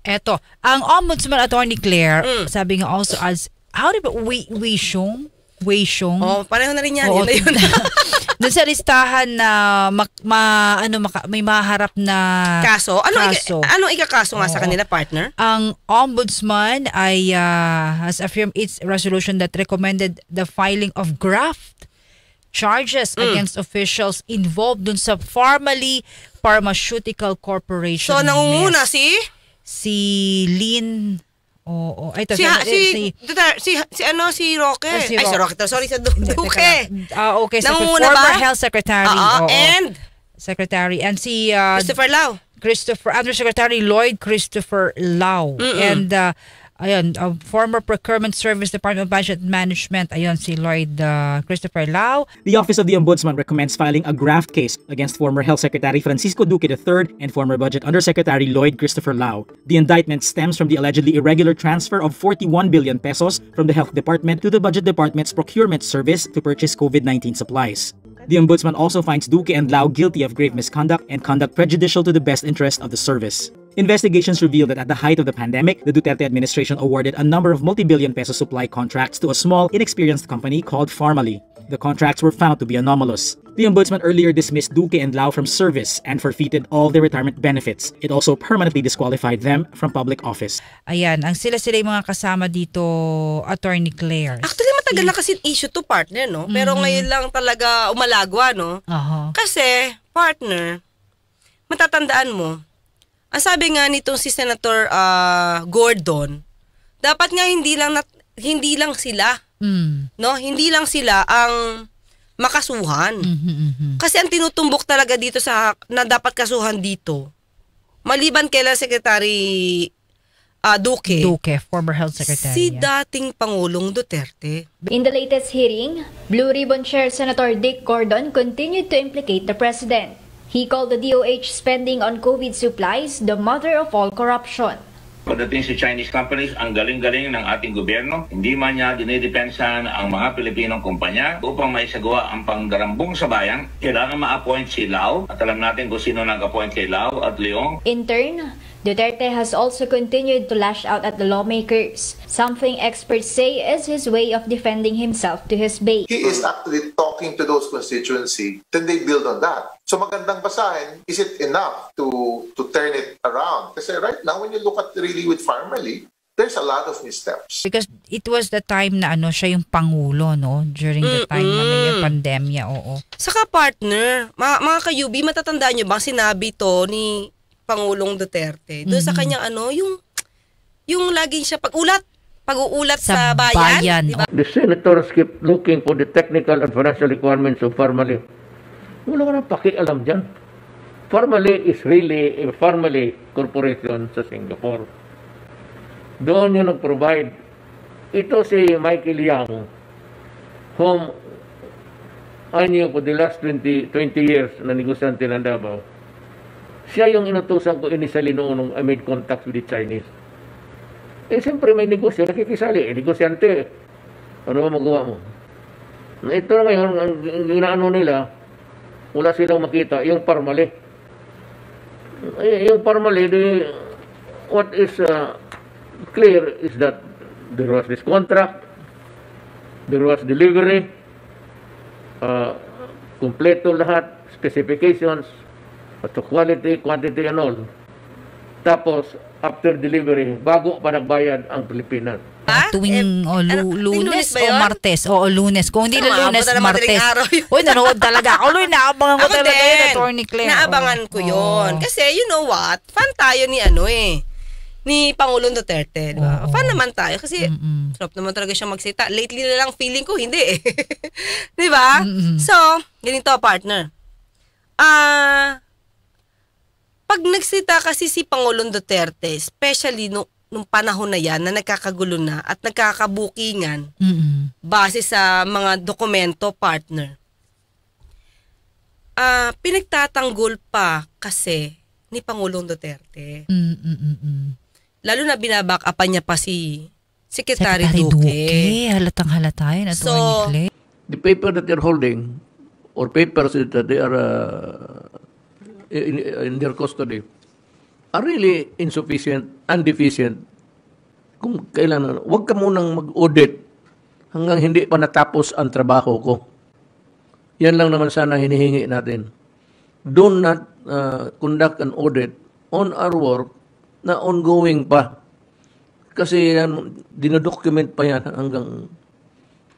Eto, ang Ombudsman Attorney Claire, sabi nga also as, how do you, Wei Xiong? Oh, pareho na rin yan. Oo, yun. doon sa listahan na may maharap na kaso. Ano ikakaso nga sa kanila, partner? Ang Ombudsman ay has affirmed its resolution that recommended the filing of graft charges against officials involved dun sa Farmally Pharmaceutical Corporation. So, nangunguna si Lynn. Ito, si Roque. Si Roque. Sorry, sa Duque. Okay, so nangunguna former ba? health secretary. And? Secretary. And si Christopher Lau. Undersecretary Lloyd Christopher Lau. And former Procurement Service Department of Budget Management. Ayun, si Lloyd Christopher Lau. The Office of the Ombudsman recommends filing a graft case against former Health Secretary Francisco Duque III and former Budget Undersecretary Lloyd Christopher Lau. The indictment stems from the allegedly irregular transfer of 41 billion pesos from the Health Department to the Budget Department's Procurement Service to purchase COVID-19 supplies. The Ombudsman also finds Duque and Lau guilty of grave misconduct and conduct prejudicial to the best interest of the service. Investigations reveal that at the height of the pandemic, the Duterte administration awarded a number of multi-billion peso supply contracts to a small, inexperienced company called Farmally. The contracts were found to be anomalous. The Ombudsman earlier dismissed Duque and Lau from service and forfeited all their retirement benefits. It also permanently disqualified them from public office. Ayan, ang sila yung mga kasama dito, Attorney Claire. Actually, matagal na kasi issue to, partner, no? Pero ngayon lang talaga umalagwa, no? Kasi, partner, matatandaan mo, ang sabi nga nitong si Senator Gordon, dapat nga hindi lang sila, no? Hindi lang sila ang makasuhan. Kasi ang tinutumbok talaga dito na dapat kasuhan dito, maliban kay Secretary Duque, former health secretary. Si dating Pangulong Duterte. In the latest hearing, Blue Ribbon Chair Senator Dick Gordon continued to implicate the president. He called the DOH spending on COVID supplies the mother of all corruption. Pagdating sa Chinese companies, ang galing-galing ng ating gobyerno, hindi man niya dinidepensahan ang mga Pilipinong kumpanya upang maisagawa ang panggarambong sa bayan. Kailangan ma-appoint si Lau at alam natin kung sino nag-appoint kay Lau at Leong. In turn, Duterte has also continued to lash out at the lawmakers, something experts say is his way of defending himself to his base. He is actually talking to those constituency, then they build on that. So magandang basahin, is it enough to turn it around? Kasi right now, when you look at really with Farmally, there's a lot of missteps. Because it was the time na siya yung Pangulo, no? During the time na may pandemya, Saka partner, mga ka-UB, matatandaan nyo ba sinabi to ni Pangulong Duterte doon sa kanyang yung laging siya pag-uulat sa bayan, diba? The senators keep looking for the technical and financial requirements of Farmally. Wala ka nang pakialam dyan. Farmally is really a Farmally corporation sa Singapore. Doon yung nag-provide. Ito si Michael Yang, whom I knew for the last 20 years na negosyante ng Davao. Siya yung inutusan ko initially noon nung I made contact with the Chinese. Siyempre may negosyo, nakikisali, negosyante. Ano ba magawa mo? Ito na ngayon, ang ginaano nila, wala silang makita, yung Farmally. Yung Farmally, what is clear is that there was this contract, there was delivery, kompleto lahat, specifications, to quality, quantity, and all. Tapos, after delivery, bago pa nagbayad ang Pilipinas. Tuwing Lunes o Martes. Lunes. Kung hindi na Lunes, Martes. Uy, nanood talaga. Naabangan ko talaga yun, Attorney Claire. Naabangan ko yun. Kasi, you know what? Fan tayo ni Pangulong Duterte, di ba? Fan naman tayo kasi sarap naman talaga siya magsita. Lately na lang feeling ko, hindi di ba? So, ganito, partner. Pag nagsita kasi si Pangulong Duterte, especially nung panahon na yan na nagkakagulo na at nagkakabukingan base sa mga dokumento, partner, pinagtatanggol pa kasi ni Pangulong Duterte. Lalo na binaback-upan niya pa si Secretary Duque. Halatang halata yun, Attorney Claire. The paper that they're holding, or papers that they are in their custody, are really insufficient and deficient. Kung kailangan, huwag ka munang mag-audit hanggang hindi pa natapos ang trabaho ko. Yan lang naman sana hinihingi natin. Do not conduct an audit on our work na ongoing pa. Kasi dinodocument pa yan hanggang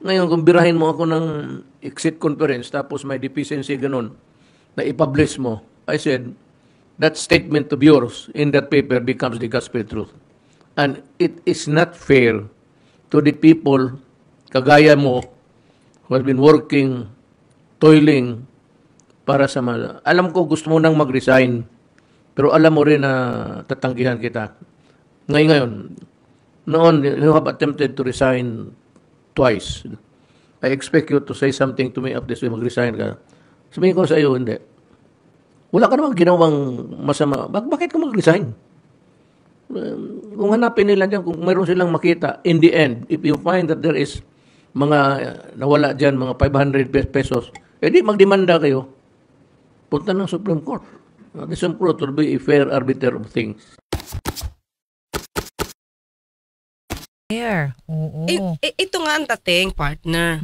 ngayon. Kung birahin mo ako ng exit conference tapos may deficiency ganun na i-publish mo, I said, that statement of yours in that paper becomes the gospel truth. And it is not fair to the people kagaya mo who have been working, toiling para sa mga... Alam ko gusto mo nang mag-resign, pero alam mo rin na tatanggihan kita. Ngayon, noon, you have attempted to resign twice. I expect you to say something to me up this way, mag-resign ka. Sabihin ko sa iyo, hindi. Wala ka namang ginawang masama. Bakit ka mag-resign? Kung hanapin nila dyan, kung mayroon silang makita, in the end, if you find that there is mga nawala dyan, mga 500 pesos, edi magdemanda kayo. Punta ng Supreme Court. The Supreme Court will be a fair arbiter of things. Fair. Oo. Ito nga ang dating, partner.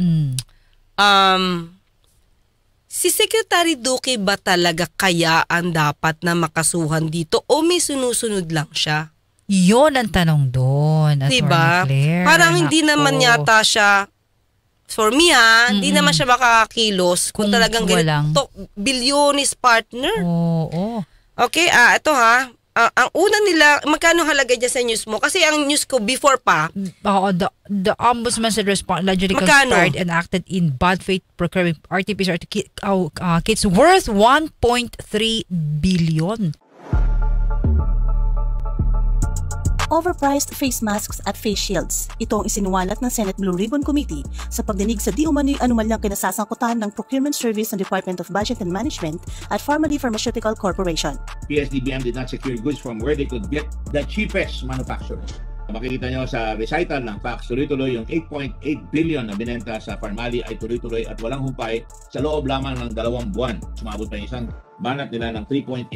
Si Secretary Duque ba talaga kaya ang dapat na makasuhan dito o may sinusunod lang siya? Yun ang tanong doon. Diba? Parang hindi naman yata siya, for me hindi naman siya makakilos kung talagang ganito. Bilyonis, partner. Oo. Okay, ito ang una nila, magkano halaga dyan sa news mo? Kasi ang news ko before pa. The ombudsman said allegedly conspired and acted in bad faith procuring RT-PCR kits worth 1.3 billion. Overpriced face masks at face shields. Ito ang isinuwalat ng Senate Blue Ribbon Committee sa pagdinig sa di umano'y anumalyang kinasasangkutan ng Procurement Service ng Department of Budget and Management at Pharmaly Pharmaceutical Corporation. PSDBM did not secure goods from where they could get the cheapest manufacturers. Makikita nyo sa recital ng facts, tuloy-tuloy yung 8.8 billion na binenta sa Pharmaly ay tuloy-tuloy at walang humpay sa loob lamang ng 2 buwan. Sumabot pa isang banat nila ng 3.8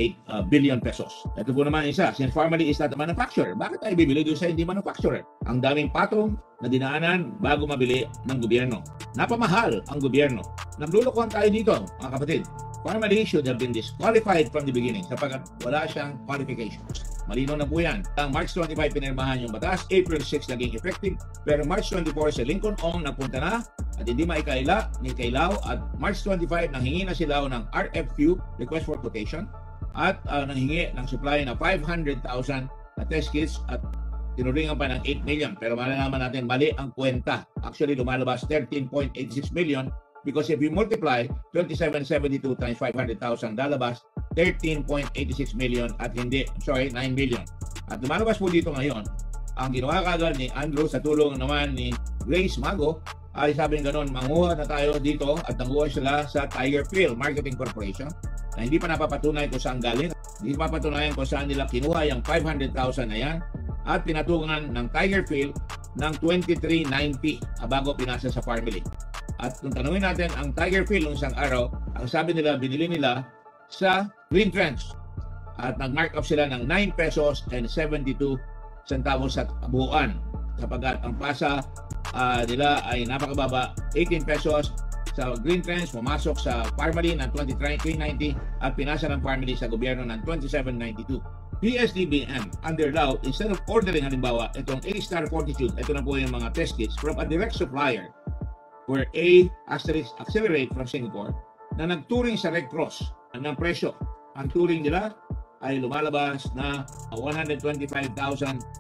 billion pesos. Ito po naman isa, since Pharmaly is not a manufacturer, bakit tayo bibili doon sa hindi manufacturer? Ang daming patong na dinaanan bago mabili ng gobyerno. Napamahal ang gobyerno. Naglulukuhan tayo dito, mga kapatid. Pharmaly should have been disqualified from the beginning sapagkat wala siyang qualifications. Malino na po yan. Ang March 25 pinirmahan yung batas, April 6 naging effective, pero March 24 sa Lincoln Ong napunta na at hindi maikaila ni Kailao at March 25 nanghingi na sila ng RFQ, request for quotation, at nanghingi ng supply na 500,000 na test kits at tinuringan pa ng 8 million. Pero malalaman natin mali ang kwenta. Actually lumalabas 13.86 million because if you multiply 2772 times 500,000 lalabas 13.86 million at hindi, 9 million. At lumalabas po dito ngayon, ang ginawa kagad ni Andrew sa tulong naman ni Grace Mago ay sabi ng ganon, manguha na tayo dito at nanguha sila sa Tiger Phil Marketing Corporation na hindi pa napapatunay kung saan galing. Hindi papatunayan kung saan nila kinuha yung 500,000 na yan at pinatungan ng Tiger Phil ng 2390 bago pinasa sa Pharmaly. At kung tanungin natin ang Tiger Phil nung isang araw, ang sabi nila, binili nila sa Green Trends at nag-mark up sila ng 9 pesos and 72 centavos sa buuan sapagkat ang pasa nila ay napakababa, 18 pesos sa Green Trends, pumasok sa Pharmaly ng 23.90 at pinasa ng Pharmaly sa gobyerno ng 27.92. PSDBM under law, instead of ordering halimbawa itong A-Star Fortitude, ito na po yung mga test kits from a direct supplier where A Accelerate from Singapore na nagturing sa Red Cross ng presyo. Ang turing nila ay lumalabas na 125,368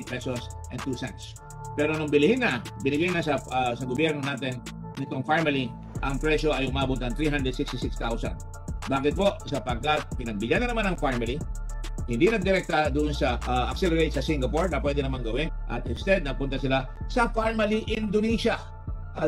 pesos and 2 cents. Pero nung binigay na sa gobyerno natin nitong Pharmaly, ang presyo ay umabot ng 366,000. Bakit po? Sapagkat pinagbigyan na naman ng Pharmaly, hindi nagdirekta doon sa Accelerate sa Singapore na pwede naman gawin at instead napunta sila sa Pharmaly Indonesia.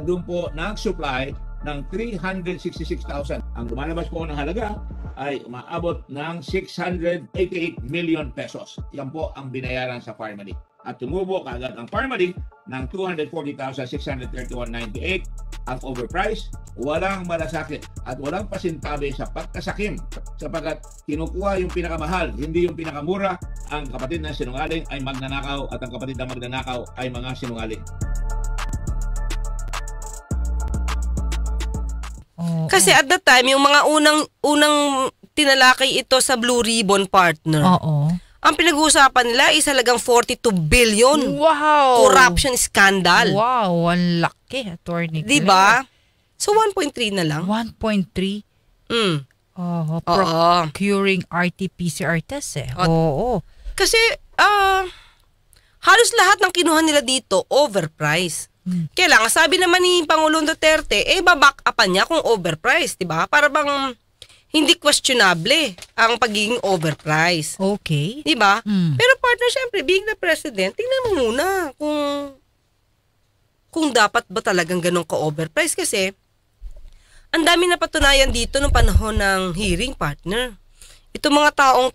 Doon po nag-supply ng 366,000. Ang lumalabas po ng halaga ay umaabot ng 688 million pesos. Yan po ang binayaran sa Pharmaly. at tumubo kaagad ang Pharmally ng 240,631.98 ang overprice, walang malasakit at walang pasintabi sa pagkasakim sapagkat kinukuha yung pinakamahal, hindi yung pinakamura. Ang kapatid na sinungaling ay magnanakaw at ang kapatid na magnanakaw ay mga sinungaling. Kasi at that time, yung mga unang tinalakay ito sa Blue Ribbon, partner. Oo. Ang pinag-uusapan nila is halagang 42 billion. Wow! Corruption scandal. Wow, ang laki, Attorney Claire. Diba? So 1.3 na lang. 1.3? Oh, Oo. procuring RT-PCR test eh. Oo. Kasi halos lahat ng kinuha nila dito overpriced. Kailangan, sabi naman ni Pangulong Duterte, baback upan niya kung overpriced, diba? Para bang hindi questionable ang pagiging overpriced. Okay. Diba? Pero partner, syempre, being the president, tingnan mo muna kung dapat ba talagang ganun ka-overpriced. Kasi, ang dami na patunayan dito nung panahon ng hearing, partner. Ito mga taong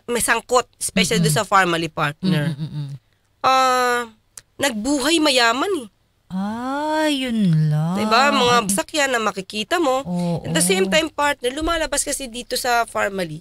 may sangkot, especially doon sa Pharmally, partner. Nagbuhay mayaman eh. Yun lang. Diba? Mga sakyan na makikita mo. At the same time, partner, lumalabas kasi dito sa Pharmally.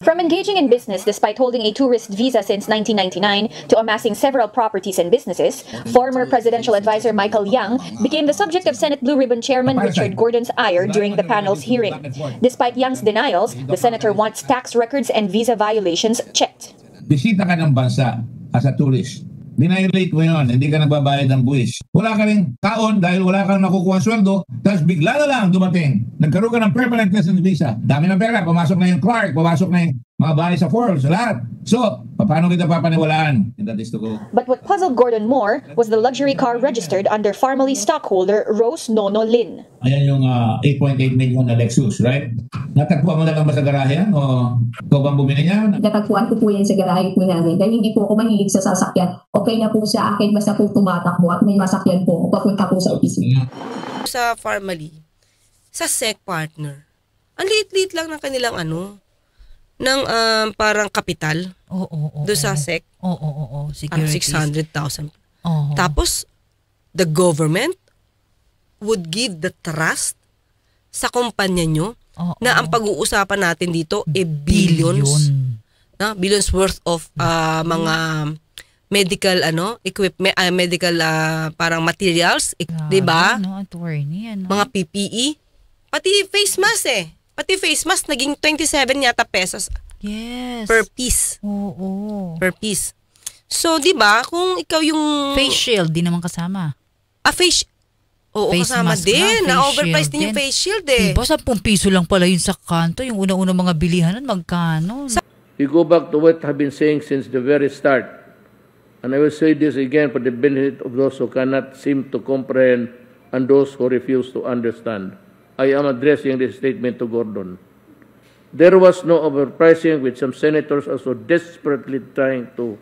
From engaging in business despite holding a tourist visa since 1999 to amassing several properties and businesses, former presidential advisor Michael Yang became the subject of Senate Blue Ribbon Chairman Richard Gordon's ire during the panel's hearing. Despite Yang's denials, the senator wants tax records and visa violations checked. Bisita ka ng bansa as a tourist. Dinilate mo yun, hindi ka nagbabayad ng buwis. Wala ka rin taon dahil wala kang nakukuha sweldo, tapos bigla na lang dumating. Nagkaroon ka ng permanent residence visa. Dami ng pera, pumasok na yung Clark, pumasok na yung mga bahay sa Forbes, lahat. So, paano kita papaniwalaan? And that is to go. But what puzzled Gordon more was the luxury car registered under Pharmally stockholder Rose Nono Lin. Ayan yung 8.8 million na Lexus, right? Natagpuan mo na lang ba sa garahe yan? O ikaw bang bumili niya? Natagpuan ko po yan sa garahe po namin. Dahil hindi po ako mahilig sa sasakyan. Okay na po sa akin, basta po tumatakbo at may masakyan po. Papunta po sa opisina. Sa Pharmally, sa SEC, partner, ang liit-liit lang ng kanilang ng parang kapital. Doon sa SEC. Securities. 600,000. Tapos, the government would give the trust sa kumpanya nyo na ang pag-uusapan natin dito billions. Billions worth of mga medical equipment, medical parang materials, 'di ba? Mga PPE, pati face mask Pati face mask naging 27 yata pesos. Yes. Per piece. Per piece. So, 'di ba, kung ikaw yung face shield di naman kasama. Face kasama din. Na-overpriced din yung face shield Diba, 10 piso lang pala yun sa kanto. Yung una-una mga bilihan nun, magkano? We go back to what I've been saying since the very start. And I will say this again for the benefit of those who cannot seem to comprehend and those who refuse to understand. I am addressing this statement to Gordon. There was no overpricing which some senators are so desperately trying to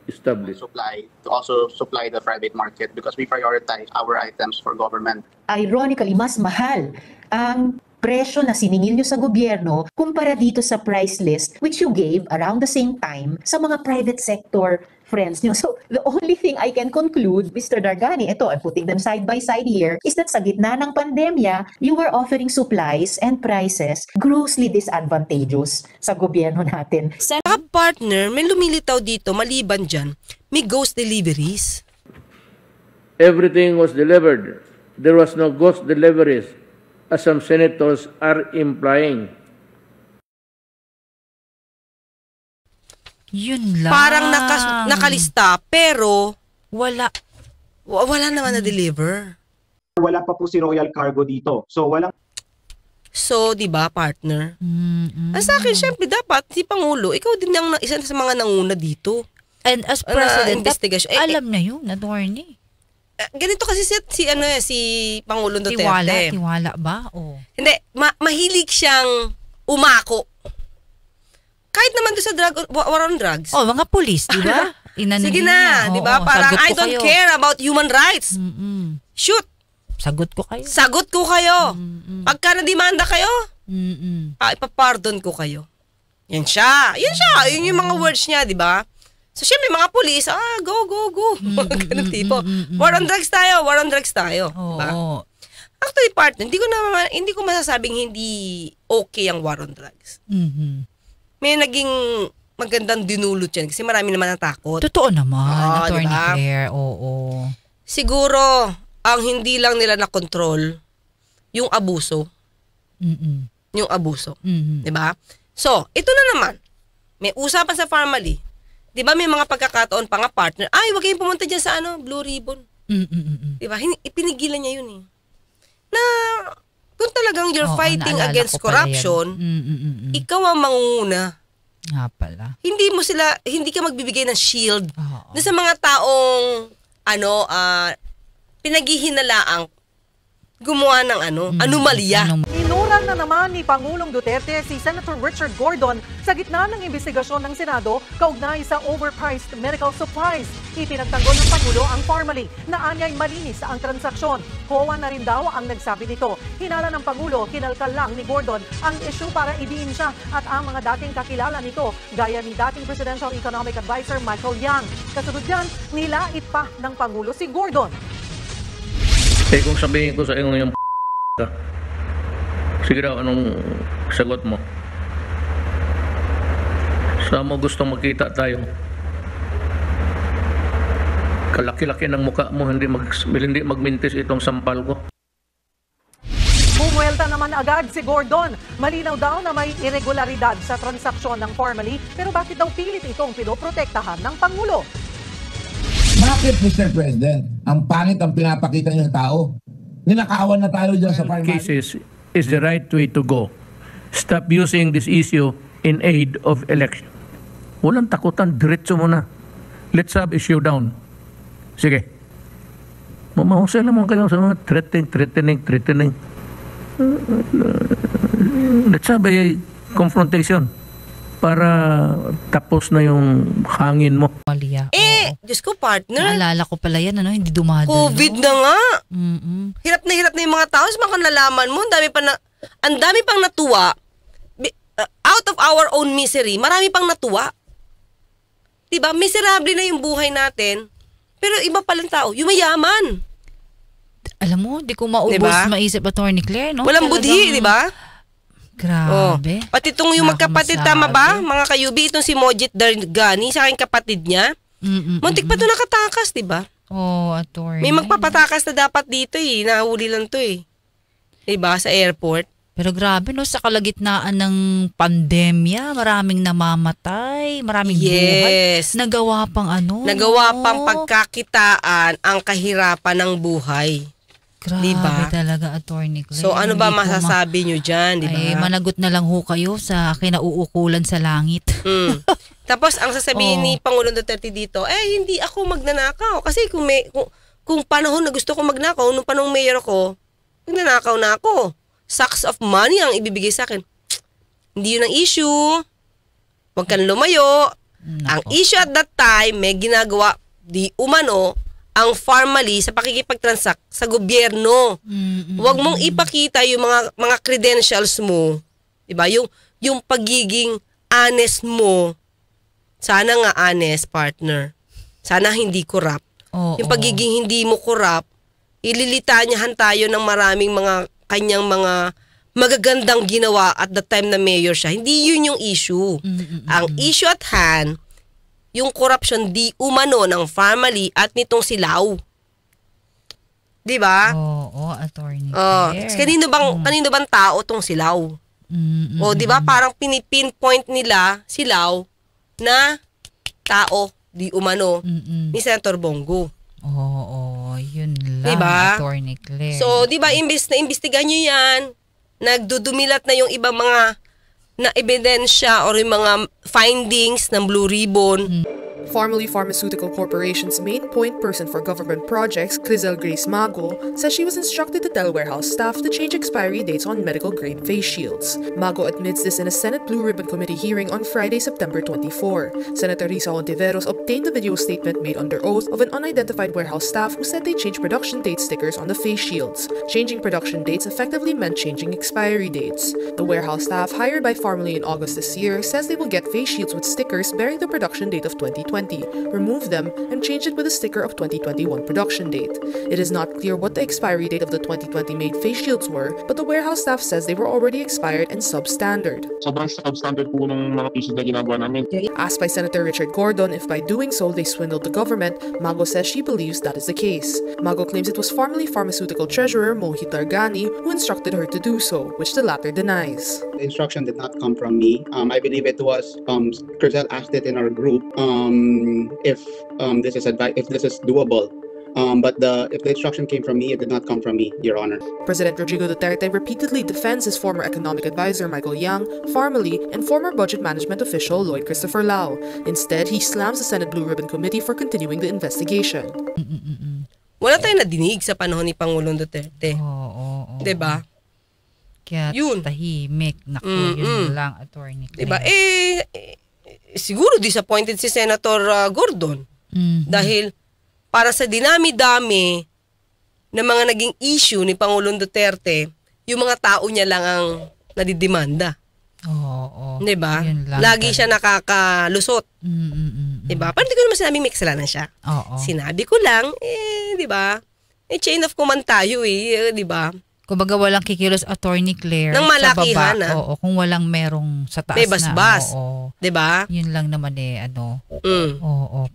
establish. To also supply the private market because we prioritize our items for government. Ironically, mas mahal ang presyo na siningil nyo sa gobyerno kumpara dito sa price list which you gave around the same time sa mga private sector friends nyo. So, the only thing I can conclude, Mr. Dargani, I'm putting them side by side here, is that sa gitna ng pandemya, you were offering supplies and prices grossly disadvantageous sa gobyerno natin. Partner, may lumilitaw dito, maliban dyan, may ghost deliveries. Everything was delivered. There was no ghost deliveries, as some senators are implying. Yun lang. Parang nakalista, pero wala naman na-deliver. Wala pa po si Royal Cargo dito. So, di ba, partner? Sa akin, syempre, dapat, si Pangulo, ikaw din ang isa sa mga nanguna dito. And as president, investigation. Alam na yun, attorney. Ganito kasi si Pangulong Duterte. Tiwala ba? Hindi, mahilig siyang umako. Kahit naman doon sa war on drugs. Mga police, di ba? Sige na, di ba? Parang I don't care about human rights. Shoot. Sagot ko kayo. Pagka na-demanda kayo, ipapardon ko kayo. Yan siya. Yun yung mga words niya, di ba? So, syempre, mga pulis, go. Ganun tipo. War on drugs tayo. Diba? Actually, partner, hindi ko masasabing hindi okay ang war on drugs. May naging magandang dinulot yan kasi marami naman natakot. Totoo naman, Attorney diba? Claire. Oo. Siguro, ang hindi lang nila na-control, yung abuso. Yung abuso. Diba? So, ito na naman. May usapan sa family. Diba may mga pagkakataon pa nga partner, ay, wag kayong pumunta dyan sa Blue Ribbon. Diba? Ipinigilan niya yun eh. Na, kung talagang you're fighting against corruption, ikaw ang mangunguna. Nga pala. Hindi ka magbibigay ng shield na sa mga taong, pinaghihinalaang gumawa ng anomalya. Inurang na naman ni Pangulong Duterte si Senator Richard Gordon sa gitna ng investigasyon ng Senado kaugnay sa overpriced medical supplies. Ipinagtanggol ng Pangulo ang formally na anyay malinis ang transaksyon. COA na rin daw ang nagsabi nito. Hinala ng Pangulo, kinalkal lang ni Gordon ang issue para idiin siya at ang mga dating kakilala nito gaya ni dating Presidential Economic Advisor Michael Yang. Kasunod yan, nilait pa ng Pangulo si Gordon. Kung sabihin ko sa inyo yung ka, sige daw, anong sagot mo? Saan mo gustong makita tayo? Kalaki-laki ng mukha mo, hindi magmintis itong sampal ko. Bumuelta naman agad si Gordon. Malinaw daw na may irregularidad sa transaksyon ng formally, pero bakit daw pilit itong pinoprotektahan ng Pangulo? Bakit, Mr. President, ang pangit ang pinapakita niyo ng tao? Ninakawan na tayo dyan sa farm cases is the right way to go. Stop using this issue in aid of election. Walang takutan, diretso mo na. Let's have a showdown. Sige. Mamahusay naman kayo sa mga threatening. Let's have a confrontation para tapos na yung hangin mo. Diyos ko, partner. Naalala ko pala yan, hindi dumadalo. COVID na nga. Hirap na yung mga tao. Baka nalaman mo, ang dami pang natuwa. Out of our own misery, marami pang natuwa. Diba? Miserable na yung buhay natin. Pero iba palang tao, yung mayaman. Alam mo, di ko maubos maisip, Attorney Claire, no? Walang budhi, di ba? Grabe. Pati itong yung magkapatid, tama ba? Mga kayubi, itong si Mojit Dargani, sa aking kapatid niya. Muntik pa ito nakatakas, di ba? Attorney. May magpapatakas na dapat dito nahuli lang to Diba? Sa airport. Pero grabe, no? Sa kalagitnaan ng pandemya, maraming namamatay, maraming buhay. Nagawa pang Nagawa pang pagkakitaan ang kahirapan ng buhay. Grabe diba? Talaga, Attorney Claire. So, ano ba masasabi nyo dyan, diba? Ay, managot na lang ho kayo sa kinauukulan sa langit. Tapos, ang sasabihin ni Pangulong Duterte dito, hindi ako magnanakaw. Kasi kung panahon na gusto ko magnakaw, nung panahon mayor ako, magnanakaw na ako. Sacks of money ang ibibigay sa akin. Hindi yun ang issue. Huwag kang lumayo. Ang issue at that time, may ginagawa di umano ang formally sa pakikipagtransact sa gobyerno. Huwag mong ipakita yung mga credentials mo. Diba? Yung pagiging honest mo. Sana nga honest, partner. Sana hindi corrupt. Yung pagiging hindi mo corrupt, ililitanyahan tayo ng maraming mga kanyang mga magagandang ginawa at the time na mayor siya. Hindi yun yung issue. Ang issue at hand, yung corruption di umano ng family at nitong si Lau. Diba? Attorney. Kanino bang tao tong si Lau? Diba? Parang pinipinpoint nila si Lau na tao di umano ni Senator Bongo. Yun lang, diba? Attorney Claire. So, diba, imbis na imbestigahan nyo yan, nagdudumilat na yung ibang mga na ebidensya or yung mga findings ng Blue Ribbon. Formerly Pharmaceutical Corporation's main point person for government projects, Clizel Grace Mago, says she was instructed to tell warehouse staff to change expiry dates on medical-grade face shields. Mago admits this in a Senate Blue Ribbon Committee hearing on Friday, September 24. Senator Risa Ontiveros obtained a video statement made under oath of an unidentified warehouse staff who said they changed production date stickers on the face shields. Changing production dates effectively meant changing expiry dates. The warehouse staff, hired by Pharmaly in August this year, says they will get face shields with stickers bearing the production date of 2020. 2020, removed them, and changed it with a sticker of 2021 production date. It is not clear what the expiry date of the 2020 made face shields were, but the warehouse staff says they were already expired and substandard. Sobrang substandard po ng mga pieces na ginagawa namin. Asked by Senator Richard Gordon if by doing so they swindled the government, Mago says she believes that is the case. Mago claims it was formerly pharmaceutical treasurer Mohit Largani who instructed her to do so, which the latter denies. The instruction did not come from me. I believe it was Crizel asked it in our group if this is doable. But if the instruction came from me, it did not come from me, Your Honor. President Rodrigo Duterte repeatedly defends his former economic advisor Michael Yang, formally, and former budget management official Lloyd Christopher Lau. Instead, he slams the Senate Blue Ribbon Committee for continuing the investigation. Wala tayong nadinig sa panahon ni Pangulong Duterte. Diba? Kaya tahimik. Naku, yun lang, Attorney Claire. Diba? Siguro disappointed si Senator Gordon. Dahil para sa dinami-dami ng mga naging issue ni Pangulong Duterte, yung mga tao niya lang ang nadidemanda. Diba? Lagi siya nakakalusot. Diba? Parang hindi ko naman sinabing may kasalanan siya. Sinabi ko lang, diba? Chain of command tayo diba? Kumbaga walang kikilos, Attorney Claire, nang malakihan, sa baba. Kung walang merong sa taas may basbas, na. Diba? Yun lang naman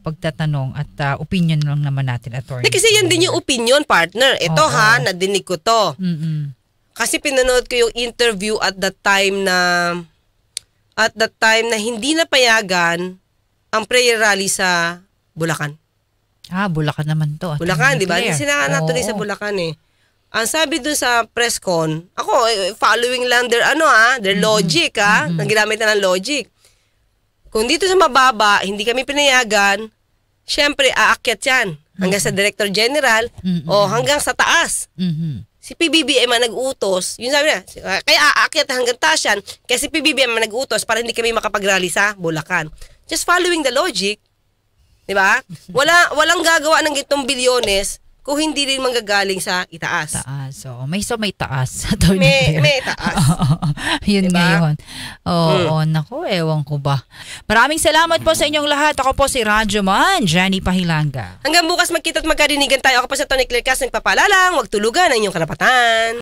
pagtatanong at opinion lang naman natin, Attorney. Kasi yan din yung opinion, partner. Ito nadinig ko to. Kasi pinanood ko yung interview at that time na hindi napayagan ang prayer rally sa Bulacan. Bulacan naman to. Bulacan, di ba? Sinanga natuloy sa Bulacan Ang sabi dun sa press con, ako, following lang their logic, nang ginamit na ng logic. Kung dito sa mababa, hindi kami pinayagan, syempre, aakyat yan. Hanggang sa Director General, o hanggang sa taas. Si PBBM ang nag-utos, yun sabi na, kaya aakyat hanggang taas yan, kaya si PBBM ang nag-utos para hindi kami makapag-rally sa Bulacan. Just following the logic, di ba? Walang gagawa ng gitong bilyones kung hindi rin manggagaling sa itaas. May taas. May taas. Yun diba? Ngayon. Naku, ewan ko ba. Maraming salamat po sa inyong lahat. Ako po si Radyo Man, Jenny Pahilanga. Hanggang bukas magkita at magkarinigan tayo. Ako po sa Tony Claire Cas, nagpapalalang, huwag tulugan ang inyong karapatan.